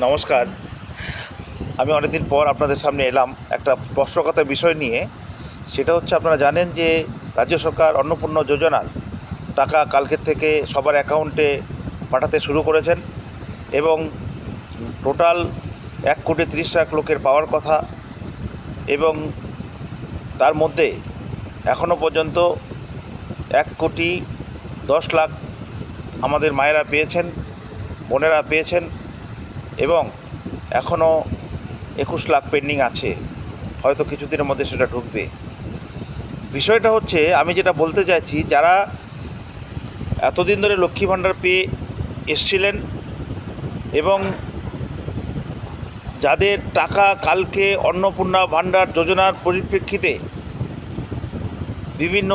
নমস্কার। আমি অনেকদিন পর আপনাদের সামনে এলাম একটা স্পর্শকাতর বিষয় নিয়ে। সেটা হচ্ছে, আপনারা জানেন যে রাজ্য সরকার অন্নপূর্ণা যোজনার টাকা কালকের থেকে সবার অ্যাকাউন্টে পাঠাতে শুরু করেছেন এবং টোটাল 1,30,00,000 লোকের পাওয়ার কথা। এবং তার মধ্যে এখনও পর্যন্ত 1,10,00,000 আমাদের মায়েরা পেয়েছেন, বোনেরা পেয়েছেন এবং এখনও 21,00,000 পেন্ডিং আছে। হয়তো কিছুদিনের মধ্যে সেটা ঢুকবে। বিষয়টা হচ্ছে, আমি যেটা বলতে চাইছি, যারা এতদিন ধরে লক্ষ্মী ভাণ্ডার পেয়ে এসছিলেন এবং যাদের টাকা কালকে অন্নপূর্ণা ভাণ্ডার যোজনার পরিপ্রেক্ষিতে বিভিন্ন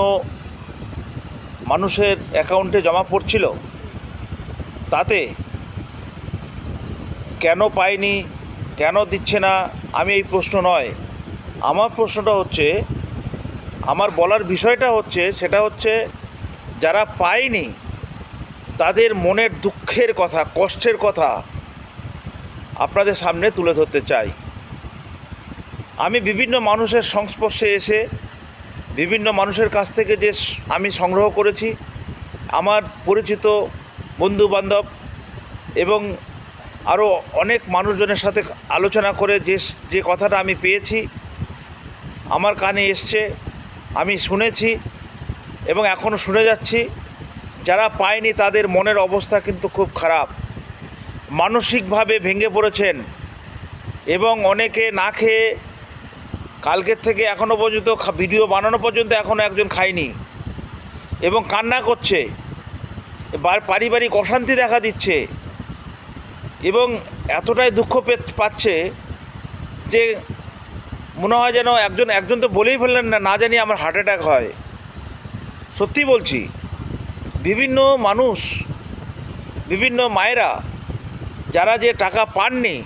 মানুষের অ্যাকাউন্টে জমা পড়ছিল, তাতে কেন পায়নি, কেন দিচ্ছে না, আমি এই প্রশ্ন নয়। আমার প্রশ্নটা হচ্ছে, আমার বলার বিষয়টা হচ্ছে, সেটা হচ্ছে যারা পায়নি তাদের মনের দুঃখের কথা, কষ্টের কথা আপনাদের সামনে তুলে ধরতে চাই। আমি বিভিন্ন মানুষের সংস্পর্শে এসে বিভিন্ন মানুষের কাছ থেকে যে আমি সংগ্রহ করেছি, আমার পরিচিত বন্ধুবান্ধব এবং আরও অনেক মানুষজনের সাথে আলোচনা করে যে কথাটা আমি পেয়েছি, আমার কানে এসছে, আমি শুনেছি এবং এখনও শুনে যাচ্ছি। যারা পায়নি তাদের মনের অবস্থা কিন্তু খুব খারাপ, মানসিকভাবে ভেঙে পড়েছেন এবং অনেকে না খেয়ে কালকের থেকে এখনও পর্যন্ত ভিডিও বানানো পর্যন্ত এখনও একজন খায়নি এবং কান্না করছে, পারিবারিক অশান্তি দেখা দিচ্ছে এবং এতটাই দুঃখ পাচ্ছে যে মনে হয় যেন একজন তো বলেই ফেললেন, না জানি আমার হার্ট অ্যাটাক হয়। সত্যি বলছি, বিভিন্ন মানুষ, বিভিন্ন মায়েরা যারা যে টাকা পাননি,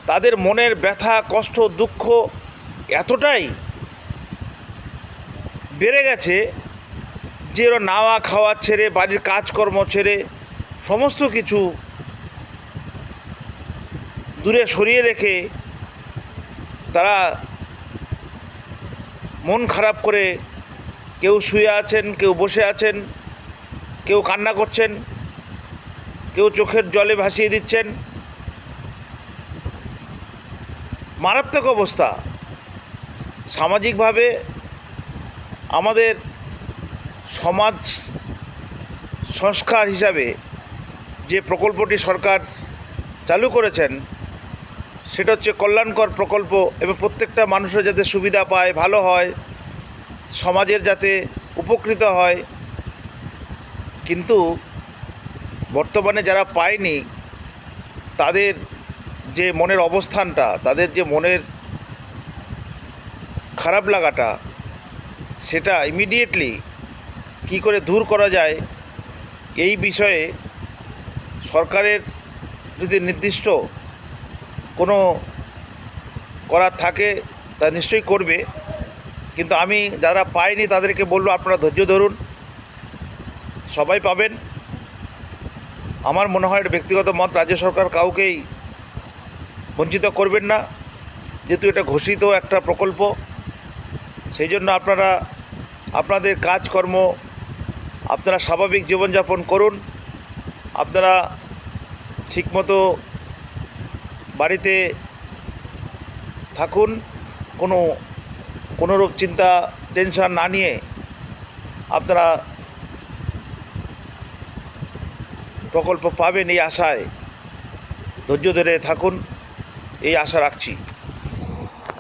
তাদের মনের ব্যথা, কষ্ট, দুঃখ এতটাই বেড়ে গেছে যে ওরা নাওয়া খাওয়া ছেড়ে, বাড়ির কাজকর্ম ছেড়ে, সমস্ত কিছু দূরে সরিয়ে রেখে তারা মন খারাপ করে কেউ শুয়ে আছেন, কেউ বসে আছেন, কেউ কান্না করছেন, কেউ চোখের জলে ভাসিয়ে দিচ্ছেন। মারাত্মক অবস্থা। সামাজিকভাবে আমাদের সমাজ সংস্কার হিসাবে যে প্রকল্পটি সরকার চালু করেছেন, সেটা হচ্ছে কল্যাণকর প্রকল্প এবং প্রত্যেকটা মানুষের যাতে সুবিধা পায়, ভালো হয়, সমাজের যাতে উপকৃত হয়। কিন্তু বর্তমানে যারা পায়নি তাদের যে মনের অবস্থানটা, তাদের যে মনের খারাপ লাগাটা, সেটা ইমিডিয়েটলি কী করে দূর করা যায়, এই বিষয়ে সরকারের যদি নির্দিষ্ট কোনো করার থাকে তা নিশ্চয়ই করবে। কিন্তু আমি যারা পাইনি তাদেরকে বলবো, আপনারা ধৈর্য ধরুন, সবাই পাবেন। আমার মনে হয় এটা ব্যক্তিগত মত, রাজ্য সরকার কাউকেই বঞ্চিত করবেন না, যেহেতু এটা ঘোষিত একটা প্রকল্প। সেই জন্য আপনারা আপনাদের কাজকর্ম, আপনারা স্বাভাবিক জীবনযাপন করুন, আপনারা ঠিকমতো বাড়িতে থাকুন, কোনোরূপ চিন্তা টেনশন না নিয়ে আপনারা প্রকল্প পাবেন এই আশায় ধৈর্য ধরে থাকুন, এই আশা রাখছি।